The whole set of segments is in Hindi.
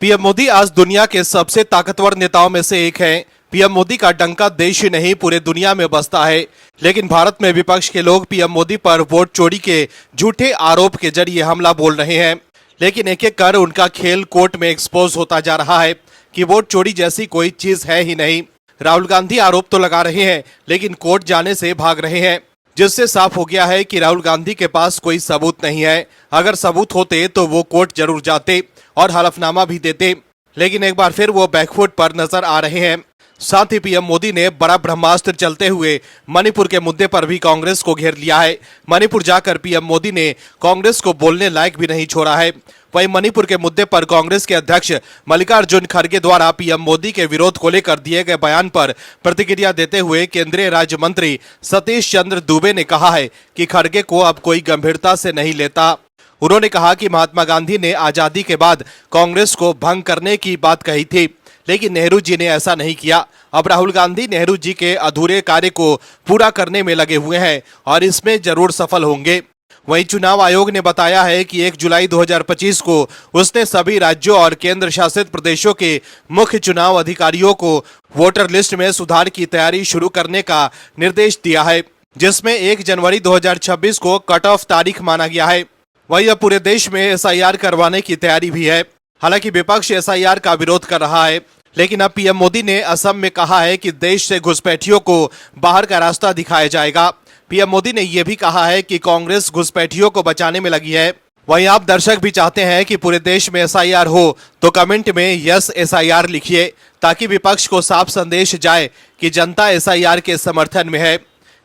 पीएम मोदी आज दुनिया के सबसे ताकतवर नेताओं में से एक हैं। पीएम मोदी का डंका देश ही नहीं पूरे दुनिया में बजता है। लेकिन भारत में विपक्ष के लोग पीएम मोदी पर वोट चोरी के झूठे आरोप के जरिए हमला बोल रहे हैं। लेकिन एक एक कर उनका खेल कोर्ट में एक्सपोज होता जा रहा है कि वोट चोरी जैसी कोई चीज है ही नहीं। राहुल गांधी आरोप तो लगा रहे हैं लेकिन कोर्ट जाने से भाग रहे हैं, जिससे साफ हो गया है कि राहुल गांधी के पास कोई सबूत नहीं है। अगर सबूत होते तो वो कोर्ट जरूर जाते और हलफनामा भी देते, लेकिन एक बार फिर वो बैकफुट पर नजर आ रहे हैं। साथ ही पीएम मोदी ने बड़ा ब्रह्मास्त्र चलते हुए मणिपुर के मुद्दे पर भी कांग्रेस को घेर लिया है। मणिपुर जाकर पीएम मोदी ने कांग्रेस को बोलने लायक भी नहीं छोड़ा है। वहीं मणिपुर के मुद्दे पर कांग्रेस के अध्यक्ष मल्लिकार्जुन खड़गे द्वारा पीएम मोदी के विरोध को लेकर दिए गए बयान पर प्रतिक्रिया देते हुए केंद्रीय राज्य मंत्री सतीश चंद्र दुबे ने कहा है कि खड़गे को अब कोई गंभीरता से नहीं लेता। उन्होंने कहा कि महात्मा गांधी ने आजादी के बाद कांग्रेस को भंग करने की बात कही थी, लेकिन नेहरू जी ने ऐसा नहीं किया। अब राहुल गांधी नेहरू जी के अधूरे कार्य को पूरा करने में लगे हुए हैं और इसमें जरूर सफल होंगे। वहीं चुनाव आयोग ने बताया है कि 1 जुलाई 2025 को उसने सभी राज्यों और केंद्र शासित प्रदेशों के मुख्य चुनाव अधिकारियों को वोटर लिस्ट में सुधार की तैयारी शुरू करने का निर्देश दिया है, जिसमें 1 जनवरी 2026 को कट ऑफ तारीख माना गया है। वहीं अब पूरे देश में एसआईआर करवाने की तैयारी भी है। हालांकि विपक्ष एसआईआर का विरोध कर रहा है, लेकिन अब पीएम मोदी ने असम में कहा है कि देश से घुसपैठियों को बाहर का रास्ता दिखाया जाएगा। पीएम मोदी ने यह भी कहा है कि कांग्रेस घुसपैठियों को बचाने में लगी है। वहीं आप दर्शक भी चाहते हैं कि पूरे देश में एसआईआर हो तो कमेंट में यस एसआईआर लिखिए, ताकि विपक्ष को साफ संदेश जाए कि जनता एसआईआर के समर्थन में है।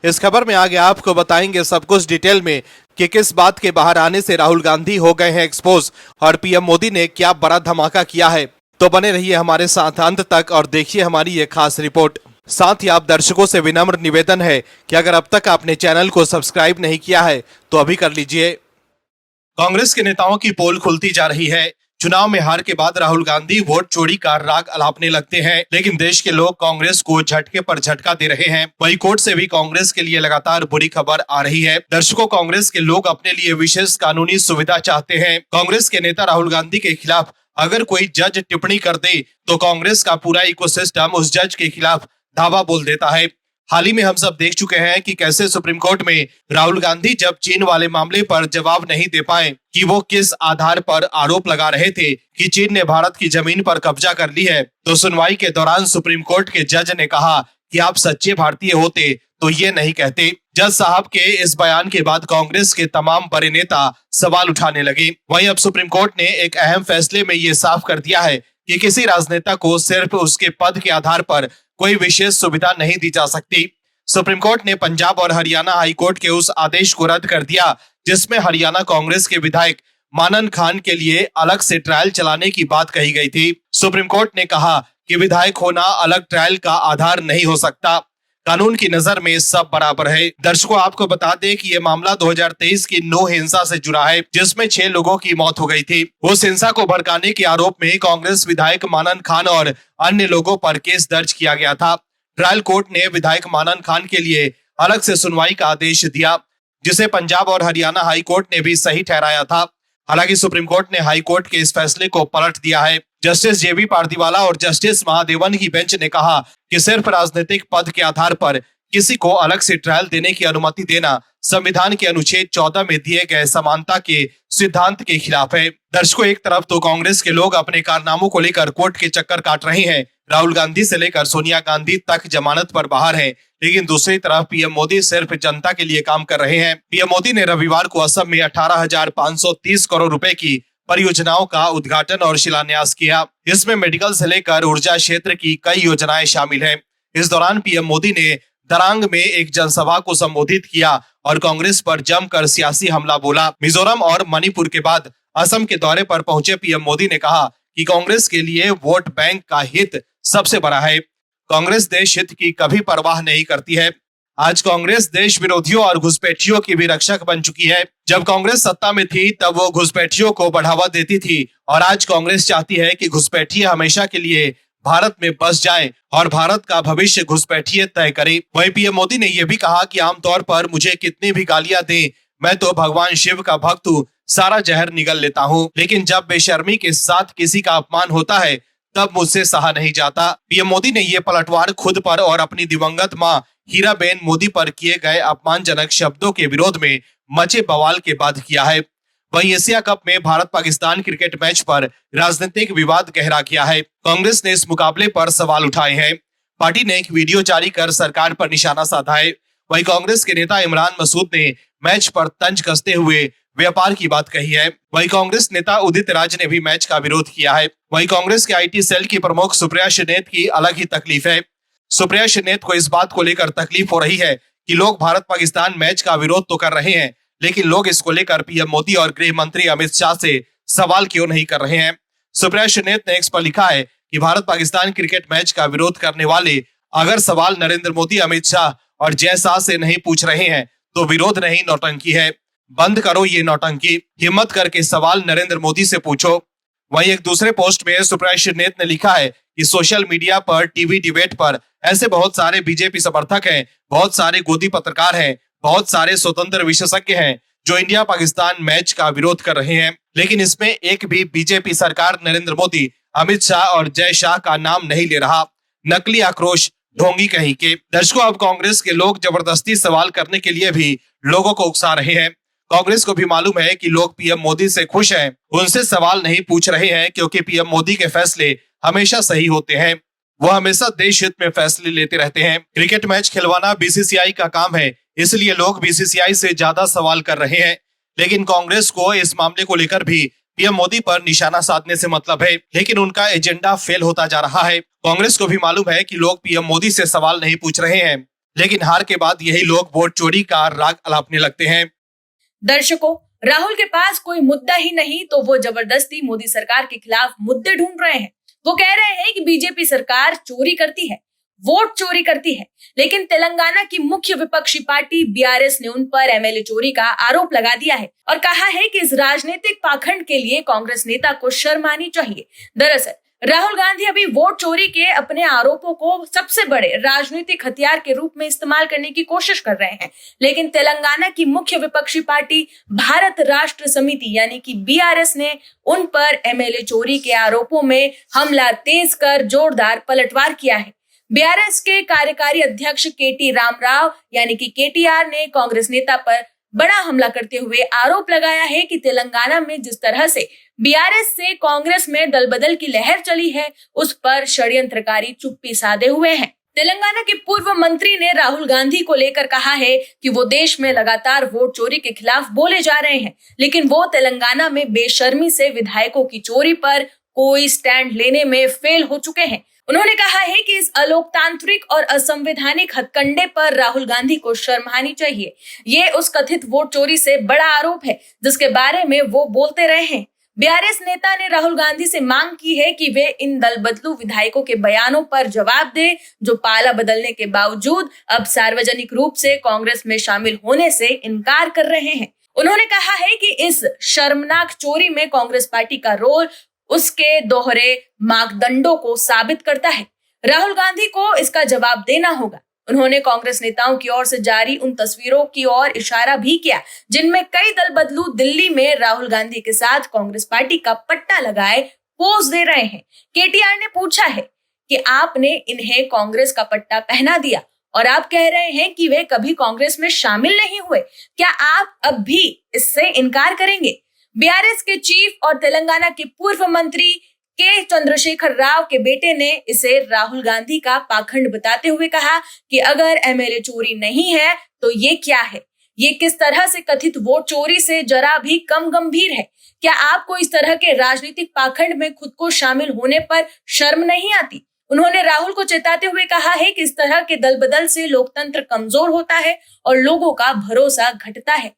इस खबर में आगे आपको बताएंगे सब कुछ डिटेल में कि किस बात के बाहर आने से राहुल गांधी हो गए हैं एक्सपोज और पीएम मोदी ने क्या बड़ा धमाका किया है। तो बने रहिए हमारे साथ अंत तक और देखिए हमारी ये खास रिपोर्ट। साथ ही आप दर्शकों से विनम्र निवेदन है कि अगर अब तक आपने चैनल को सब्सक्राइब नहीं किया है तो अभी कर लीजिए। कांग्रेस के नेताओं की पोल खुलती जा रही है। चुनाव में हार के बाद राहुल गांधी वोट चोरी का राग अलापने लगते हैं, लेकिन देश के लोग कांग्रेस को झटके पर झटका दे रहे हैं। वहीं कोर्ट से भी कांग्रेस के लिए लगातार बुरी खबर आ रही है। दर्शकों, कांग्रेस के लोग अपने लिए विशेष कानूनी सुविधा चाहते हैं। कांग्रेस के नेता राहुल गांधी के खिलाफ अगर कोई जज टिप्पणी कर दे तो कांग्रेस का पूरा इकोसिस्टम उस जज के खिलाफ धावा बोल देता है। हाल ही में हम सब देख चुके हैं कि कैसे सुप्रीम कोर्ट में राहुल गांधी जब चीन वाले मामले पर जवाब नहीं दे पाए कि वो किस आधार पर आरोप लगा रहे थे कि चीन ने भारत की जमीन पर कब्जा कर ली है, तो सुनवाई के दौरान सुप्रीम कोर्ट के जज ने कहा कि आप सच्चे भारतीय होते तो ये नहीं कहते। जज साहब के इस बयान के बाद कांग्रेस के तमाम बड़े नेता सवाल उठाने लगे। वहीं अब सुप्रीम कोर्ट ने एक अहम फैसले में ये साफ कर दिया है कि किसी राजनेता को सिर्फ उसके पद के आधार पर कोई विशेष सुविधा नहीं दी जा सकती। सुप्रीम कोर्ट ने पंजाब और हरियाणा हाई कोर्ट के उस आदेश को रद्द कर दिया जिसमें हरियाणा कांग्रेस के विधायक मानन खान के लिए अलग से ट्रायल चलाने की बात कही गई थी। सुप्रीम कोर्ट ने कहा कि विधायक होना अलग ट्रायल का आधार नहीं हो सकता। कानून की नजर में सब बराबर है। दर्शकों, आपको बता दें कि ये मामला 2023 की नो हिंसा से जुड़ा है, जिसमें 6 लोगों की मौत हो गई थी। उस हिंसा को भड़काने के आरोप में कांग्रेस विधायक मानन खान और अन्य लोगों पर केस दर्ज किया गया था। ट्रायल कोर्ट ने विधायक मानन खान के लिए अलग से सुनवाई का आदेश दिया, जिसे पंजाब और हरियाणा हाई कोर्ट ने भी सही ठहराया था। हालांकि सुप्रीम कोर्ट ने हाई कोर्ट के इस फैसले को पलट दिया है। जस्टिस जेबी पारदीवाला और जस्टिस महादेवन की बेंच ने कहा कि सिर्फ राजनीतिक पद के आधार पर किसी को अलग से ट्रायल देने की अनुमति देना संविधान के अनुच्छेद 14 में दिए गए समानता के सिद्धांत के खिलाफ है। दर्शकों, एक तरफ तो कांग्रेस के लोग अपने कारनामों को लेकर कोर्ट के चक्कर काट रहे हैं। राहुल गांधी से लेकर सोनिया गांधी तक जमानत पर बाहर हैं, लेकिन दूसरी तरफ पीएम मोदी सिर्फ जनता के लिए काम कर रहे हैं। पीएम मोदी ने रविवार को असम में 18,530 करोड़ रुपए की परियोजनाओं का उद्घाटन और शिलान्यास किया। इसमें मेडिकल से लेकर ऊर्जा क्षेत्र की कई योजनाएं शामिल हैं। इस दौरान पीएम मोदी ने दरांग में एक जनसभा को संबोधित किया और कांग्रेस पर जमकर सियासी हमला बोला। मिजोरम और मणिपुर के बाद असम के दौरे पर पहुंचे पीएम मोदी ने कहा कि कांग्रेस के लिए वोट बैंक का हित सबसे बड़ा है। कांग्रेस देश हित की कभी परवाह नहीं करती है। आज कांग्रेस देश विरोधियों और घुसपैठियों की भी रक्षक बन चुकी है। जब कांग्रेस सत्ता में थी तब वो घुसपैठियों को बढ़ावा देती थी और आज कांग्रेस चाहती है कि घुसपैठिए हमेशा के लिए भारत में बस जाए और भारत का भविष्य घुसपैठिए तय करे। वहीं पीएम मोदी ने यह भी कहा कि आमतौर पर मुझे कितनी भी गालियां दें, मैं तो भगवान शिव का भक्त हूँ, सारा जहर निगल लेता हूँ, लेकिन जब बेशर्मी के साथ किसी का अपमान होता है तब मुझसे सहा नहीं जाता। पीएम मोदी ने ये पलटवार खुद पर और अपनी दिवंगत मां हीराबेन मोदी पर किए गए अपमानजनक शब्दों के विरोध में मचे बवाल के बाद किया है। वहीं एशिया कप में भारत पाकिस्तान क्रिकेट मैच पर राजनीतिक विवाद गहरा किया है। कांग्रेस ने इस मुकाबले पर सवाल उठाए हैं। पार्टी ने एक वीडियो जारी कर सरकार पर निशाना साधा है। वहीं कांग्रेस के नेता इमरान मसूद ने मैच पर तंज कसते हुए व्यापार की बात कही है। वहीं कांग्रेस नेता उदित राज ने भी मैच का विरोध किया है। वहीं कांग्रेस के आईटी सेल की प्रमुख सुप्रिया श्रीनेत की अलग ही तकलीफ है। सुप्रिया श्रीनेत को इस बात को लेकर तकलीफ हो रही है कि लोग भारत पाकिस्तान मैच का विरोध तो कर रहे हैं, लेकिन लोग इसको लेकर पीएम मोदी और गृह मंत्री अमित शाह से सवाल क्यों नहीं कर रहे हैं। सुप्रिया श्रीनेत ने एक्स पर लिखा है कि भारत पाकिस्तान क्रिकेट मैच का विरोध करने वाले अगर सवाल नरेंद्र मोदी, अमित शाह और जय शाह से नहीं पूछ रहे हैं तो विरोध नहीं, नौटंकी है। बंद करो ये नौटंकी, हिम्मत करके सवाल नरेंद्र मोदी से पूछो। वहीं एक दूसरे पोस्ट में सुप्रिया श्रीनेत ने लिखा है कि सोशल मीडिया पर, टीवी डिबेट पर ऐसे बहुत सारे बीजेपी समर्थक हैं, बहुत सारे गोदी पत्रकार हैं, बहुत सारे स्वतंत्र विशेषज्ञ हैं जो इंडिया पाकिस्तान मैच का विरोध कर रहे हैं, लेकिन इसमें एक भी बीजेपी सरकार, नरेंद्र मोदी, अमित शाह और जय शाह का नाम नहीं ले रहा। नकली आक्रोश, ढोंगी कहीं के। दर्शकों, अब कांग्रेस के लोग जबरदस्ती सवाल करने के लिए भी लोगों को उकसा रहे हैं। कांग्रेस को भी मालूम है कि लोग पीएम मोदी से खुश हैं, उनसे सवाल नहीं पूछ रहे हैं, क्योंकि पीएम मोदी के फैसले हमेशा सही होते हैं। वो हमेशा देश हित में फैसले लेते रहते हैं। क्रिकेट मैच खिलवाना बीसीसीआई का काम है, इसलिए लोग बीसीसीआई से ज्यादा सवाल कर रहे हैं। लेकिन कांग्रेस को इस मामले को लेकर भी पीएम मोदी पर निशाना साधने से मतलब है, लेकिन उनका एजेंडा फेल होता जा रहा है। कांग्रेस को भी मालूम है कि लोग पीएम मोदी से सवाल नहीं पूछ रहे हैं, लेकिन हार के बाद यही लोग वोट चोरी का राग अलापने लगते हैं। दर्शकों, राहुल के पास कोई मुद्दा ही नहीं तो वो जबरदस्ती मोदी सरकार के खिलाफ मुद्दे ढूंढ रहे हैं। वो कह रहे हैं कि बीजेपी सरकार चोरी करती है, वोट चोरी करती है, लेकिन तेलंगाना की मुख्य विपक्षी पार्टी बीआरएस ने उन पर एमएलए चोरी का आरोप लगा दिया है और कहा है कि इस राजनीतिक पाखंड के लिए कांग्रेस नेता को शर्म आनी चाहिए। दरअसल राहुल गांधी अभी वोट चोरी के अपने आरोपों को सबसे बड़े राजनीतिक हथियार के रूप में इस्तेमाल करने की कोशिश कर रहे हैं, लेकिन तेलंगाना की मुख्य विपक्षी पार्टी भारत राष्ट्र समिति यानी कि बीआरएस ने उन पर एमएलए चोरी के आरोपों में हमला तेज कर जोरदार पलटवार किया है। बीआरएस के कार्यकारी अध्यक्ष केटी रामराव यानी कि केटीआर ने कांग्रेस नेता पर बड़ा हमला करते हुए आरोप लगाया है कि तेलंगाना में जिस तरह से बीआरएस से कांग्रेस में दलबदल की लहर चली है, उस पर षड्यंत्रकारी चुप्पी साधे हुए हैं। तेलंगाना के पूर्व मंत्री ने राहुल गांधी को लेकर कहा है कि वो देश में लगातार वोट चोरी के खिलाफ बोले जा रहे हैं, लेकिन वो तेलंगाना में बेशर्मी से विधायकों की चोरी पर कोई स्टैंड लेने में फेल हो चुके हैं। उन्होंने कहा है कि इस अलोकतांत्रिक और असंवैधानिक हथकंडे पर राहुल गांधी को शर्म आनी चाहिए। ये उस कथित वोट चोरी से बड़ा आरोप है जिसके बारे में वो बोलते रहे हैं। बीआरएस नेता ने राहुल गांधी से मांग की है कि वे इन दलबदलू विधायकों के बयानों पर जवाब दे, जो पाला बदलने के बावजूद अब सार्वजनिक रूप से कांग्रेस में शामिल होने से इनकार कर रहे हैं। उन्होंने कहा है कि इस शर्मनाक चोरी में कांग्रेस पार्टी का रोल उसके दोहरे मापदंडों को साबित करता है। राहुल गांधी को इसका जवाब देना होगा। उन्होंने कांग्रेस नेताओं की ओर से जारी उन तस्वीरों की ओर इशारा भी किया जिनमें कई दल बदलू दिल्ली में राहुल गांधी के साथ कांग्रेस पार्टी का पट्टा लगाए पोज दे रहे हैं। केटीआर ने पूछा है कि आपने इन्हें कांग्रेस का पट्टा पहना दिया और आप कह रहे हैं कि वे कभी कांग्रेस में शामिल नहीं हुए, क्या आप अब भी इससे इनकार करेंगे? बीआरएस के चीफ और तेलंगाना के पूर्व मंत्री के चंद्रशेखर राव के बेटे ने इसे राहुल गांधी का पाखंड बताते हुए कहा कि अगर एमएलए चोरी नहीं है तो ये क्या है? ये किस तरह से कथित वोट चोरी से जरा भी कम गंभीर है? क्या आपको इस तरह के राजनीतिक पाखंड में खुद को शामिल होने पर शर्म नहीं आती? उन्होंने राहुल को चेताते हुए कहा है कि इस तरह के दलबदल से लोकतंत्र कमजोर होता है और लोगों का भरोसा घटता है।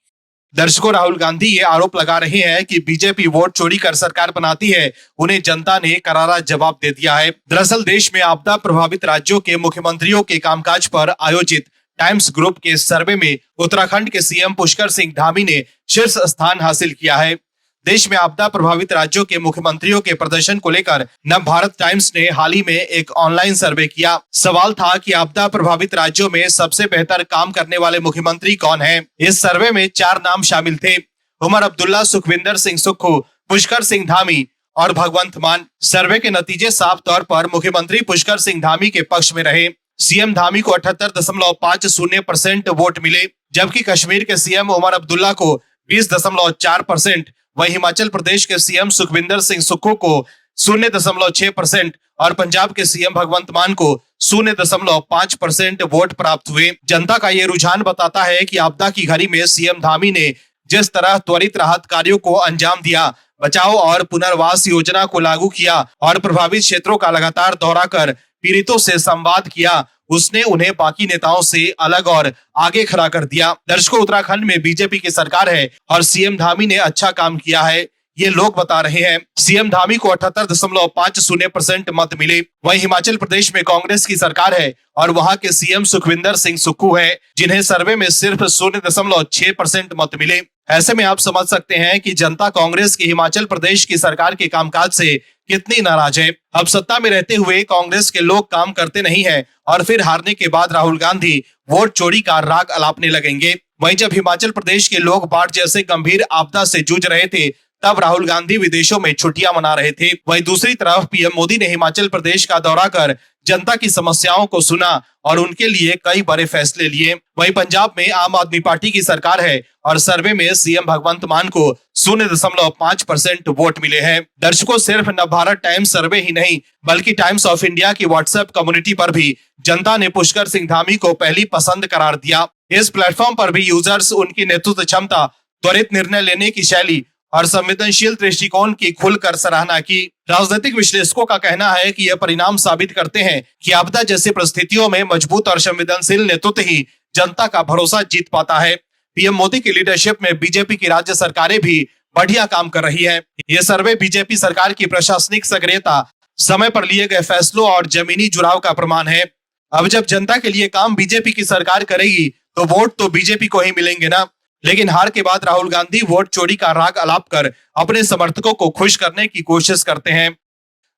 दर्शकों, राहुल गांधी ये आरोप लगा रहे हैं कि बीजेपी वोट चोरी कर सरकार बनाती है। उन्हें जनता ने करारा जवाब दे दिया है। दरअसल देश में आपदा प्रभावित राज्यों के मुख्यमंत्रियों के कामकाज पर आयोजित टाइम्स ग्रुप के सर्वे में उत्तराखंड के सीएम पुष्कर सिंह धामी ने शीर्ष स्थान हासिल किया है। देश में आपदा प्रभावित राज्यों के मुख्यमंत्रियों के प्रदर्शन को लेकर नव भारत टाइम्स ने हाल ही में एक ऑनलाइन सर्वे किया। सवाल था कि आपदा प्रभावित राज्यों में सबसे बेहतर काम करने वाले मुख्यमंत्री कौन हैं? इस सर्वे में 4 नाम शामिल थे। उमर अब्दुल्ला, सुखविंदर सिंह सुक्खू, पुष्कर सिंह धामी और भगवंत मान। सर्वे के नतीजे साफ तौर पर मुख्यमंत्री पुष्कर सिंह धामी के पक्ष में रहे। सीएम धामी को 78.50% वोट मिले, जबकि कश्मीर के सीएम उमर अब्दुल्ला को 20.4%, वहीं हिमाचल प्रदेश के सीएम सुखविंदर सिंह सुक्खू को 0.6% और पंजाब के सीएम भगवंत मान को 0.5% वोट प्राप्त हुए। जनता का ये रुझान बताता है कि आपदा की घड़ी में सीएम धामी ने जिस तरह त्वरित राहत कार्यों को अंजाम दिया, बचाव और पुनर्वास योजना को लागू किया और प्रभावित क्षेत्रों का लगातार दौरा कर पीड़ितों से संवाद किया, उसने उन्हें बाकी नेताओं से अलग और आगे खड़ा कर दिया। दर्शकों, उत्तराखंड में बीजेपी की सरकार है और सीएम धामी ने अच्छा काम किया है, ये लोग बता रहे हैं। सीएम धामी को 78.50% मत मिले। वहीं हिमाचल प्रदेश में कांग्रेस की सरकार है और वहां के सीएम सुखविंदर सिंह सुक्खू है, जिन्हें सर्वे में सिर्फ 0.6% मत मिले। ऐसे में आप समझ सकते हैं कि जनता कांग्रेस की हिमाचल प्रदेश की सरकार के कामकाज से कितनी नाराज है। अब सत्ता में रहते हुए कांग्रेस के लोग काम करते नहीं है और फिर हारने के बाद राहुल गांधी वोट चोरी का राग अलापने लगेंगे। वहीं जब हिमाचल प्रदेश के लोग बाढ़ जैसे गंभीर आपदा से जूझ रहे थे, तब राहुल गांधी विदेशों में छुट्टियां मना रहे थे। वहीं दूसरी तरफ पीएम मोदी ने हिमाचल प्रदेश का दौरा कर जनता की समस्याओं को सुना और उनके लिए कई बड़े फैसले लिए। वहीं पंजाब में आम आदमी पार्टी की सरकार है और सर्वे में सीएम भगवंत मान को 0.5% वोट मिले हैं। दर्शकों, सिर्फ नवभारत टाइम्स सर्वे ही नहीं बल्कि टाइम्स ऑफ इंडिया की व्हाट्सएप कम्युनिटी पर भी जनता ने पुष्कर सिंह धामी को पहली पसंद करार दिया। इस प्लेटफॉर्म पर भी यूजर्स उनकी नेतृत्व क्षमता, त्वरित निर्णय लेने की शैली और संवेदनशील दृष्टिकोण की खुलकर सराहना की। राजनीतिक विश्लेषकों का कहना है कि यह परिणाम साबित करते हैं कि आपदा जैसी परिस्थितियों में मजबूत और संवेदनशील नेतृत्व ही जनता का भरोसा जीत पाता है। पीएम मोदी की लीडरशिप में बीजेपी की राज्य सरकारें भी बढ़िया काम कर रही है। ये सर्वे बीजेपी सरकार की प्रशासनिक सक्रियता, समय पर लिए गए फैसलों और जमीनी जुड़ाव का प्रमाण है। अब जब जनता के लिए काम बीजेपी की सरकार करेगी तो वोट तो बीजेपी को ही मिलेंगे ना। लेकिन हार के बाद राहुल गांधी वोट चोरी का राग अलाप कर अपने समर्थकों को खुश करने की कोशिश करते हैं।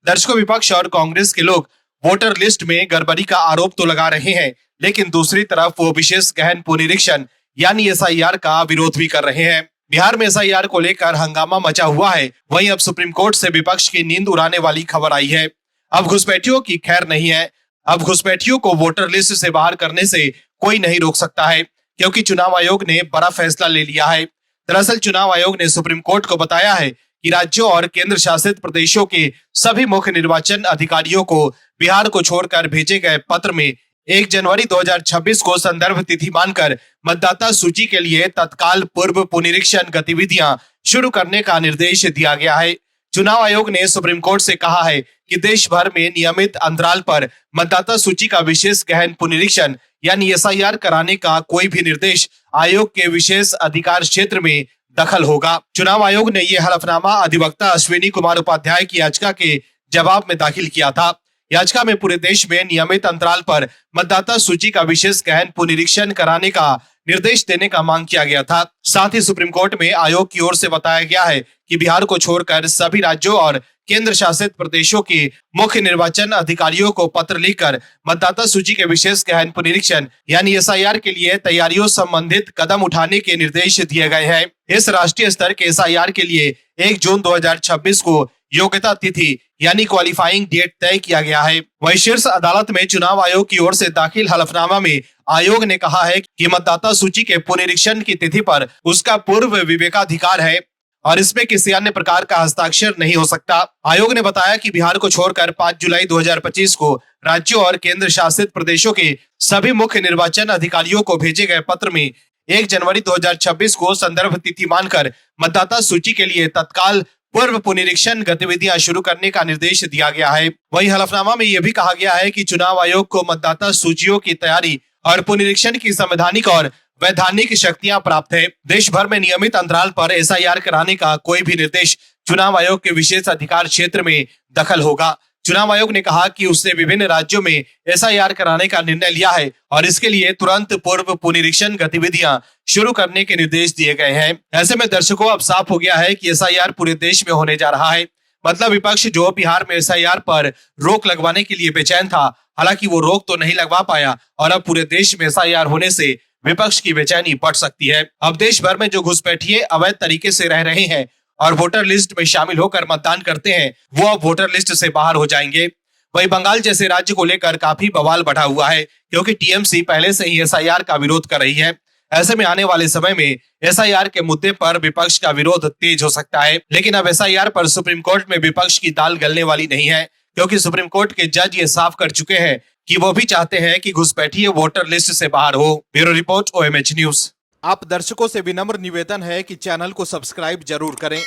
दर्शकों, विपक्ष और कांग्रेस के लोग वोटर लिस्ट में गड़बड़ी का आरोप तो लगा रहे हैं, लेकिन दूसरी तरफ वो विशेष गहन पुनरीक्षण यानी एसआईआर का विरोध भी कर रहे हैं। बिहार में एसआईआर को लेकर हंगामा मचा हुआ है। वहीं अब सुप्रीम कोर्ट से विपक्ष की नींद उड़ाने वाली खबर आई है। अब घुसपैठियों की खैर नहीं है। अब घुसपैठियों को वोटर लिस्ट से बाहर करने से कोई नहीं रोक सकता है, क्योंकि चुनाव आयोग ने बड़ा फैसला ले लिया है। दरअसल चुनाव आयोग ने सुप्रीम कोर्ट को बताया है कि राज्यों और केंद्र शासित प्रदेशों के सभी मुख्य निर्वाचन अधिकारियों को बिहार को छोड़कर भेजे गए पत्र में 1 जनवरी 2026 को संदर्भ तिथि मानकर मतदाता सूची के लिए तत्काल पूर्व पुनरीक्षण गतिविधियां शुरू करने का निर्देश दिया गया है। चुनाव आयोग ने सुप्रीम कोर्ट से कहा है कि देश भर में नियमित अंतराल पर मतदाता सूची का विशेष गहन पुनरीक्षण यानी एसआईआर कराने का कोई भी निर्देश आयोग के विशेष अधिकार क्षेत्र में दखल होगा। चुनाव आयोग ने यह हलफनामा अधिवक्ता अश्विनी कुमार उपाध्याय की याचिका के जवाब में दाखिल किया था। याचिका में पूरे देश में नियमित अंतराल पर मतदाता सूची का विशेष गहन पुनरीक्षण कराने का निर्देश देने का मांग किया गया था। साथ ही सुप्रीम कोर्ट में आयोग की ओर से बताया गया है कि बिहार को छोड़कर सभी राज्यों और केंद्र शासित प्रदेशों के मुख्य निर्वाचन अधिकारियों को पत्र लिखकर मतदाता सूची के विशेष गहन पुनरीक्षण यानी एसआईआर के लिए तैयारियों संबंधित कदम उठाने के निर्देश दिए गए हैं। इस राष्ट्रीय स्तर के एसआईआर के लिए 1 जून 2026 को योग्यता तिथि यानी क्वालिफाइंग डेट तय किया गया है। वहीं शीर्ष अदालत में चुनाव आयोग की ओर से दाखिल हलफनामा में आयोग ने कहा है कि मतदाता सूची के पुनरीक्षण की तिथि पर उसका पूर्व विवेकाधिकार है और इसमें किसी अन्य प्रकार का हस्ताक्षर नहीं हो सकता। आयोग ने बताया कि बिहार को छोड़कर 5 जुलाई 2025 को राज्यों और केंद्र शासित प्रदेशों के सभी मुख्य निर्वाचन अधिकारियों को भेजे गए पत्र में 1 जनवरी 2026 को संदर्भ तिथि मानकर मतदाता सूची के लिए तत्काल पूर्व पुनरीक्षण गतिविधियां शुरू करने का निर्देश दिया गया है। वहीं हलफनामा में यह भी कहा गया है कि चुनाव आयोग को मतदाता सूचियों की तैयारी और पुनरीक्षण की संवैधानिक और वैधानिक शक्तियां प्राप्त है। देश भर में नियमित अंतराल पर एसआईआर कराने का कोई भी निर्देश चुनाव आयोग के विशेष अधिकार क्षेत्र में दखल होगा। चुनाव आयोग ने कहा कि उसने विभिन्न राज्यों में एसआईआर कराने का निर्णय लिया है और इसके लिए तुरंत पूर्व पुनरीक्षण गतिविधियां शुरू करने के निर्देश दिए गए हैं। ऐसे में दर्शकों, अब साफ हो गया है कि एसआईआर पूरे देश में होने जा रहा है। मतलब विपक्ष जो बिहार में एसआईआर पर रोक लगवाने के लिए बेचैन था, हालांकि वो रोक तो नहीं लगवा पाया और अब पूरे देश में एसआईआर होने से विपक्ष की बेचैनी बढ़ सकती है। अब देश भर में जो घुसपैठिए अवैध तरीके से रह रहे हैं और वोटर लिस्ट में शामिल होकर मतदान करते हैं, वो अब वोटर लिस्ट से बाहर हो जाएंगे। वहीं बंगाल जैसे राज्य को लेकर काफी बवाल बढ़ा हुआ है, क्योंकि टीएमसी पहले से ही एसआईआर का विरोध कर रही है। ऐसे में आने वाले समय में एसआईआर के मुद्दे पर विपक्ष का विरोध तेज हो सकता है। लेकिन अब एसआईआर पर सुप्रीम कोर्ट में विपक्ष की दाल गलने वाली नहीं है, क्योंकि सुप्रीम कोर्ट के जज ये साफ कर चुके हैं कि वो भी चाहते हैं कि घुसपैठिए वोटर लिस्ट से बाहर हो। Bureau report, OMH news. आप दर्शकों से विनम्र निवेदन है कि चैनल को सब्सक्राइब जरूर करें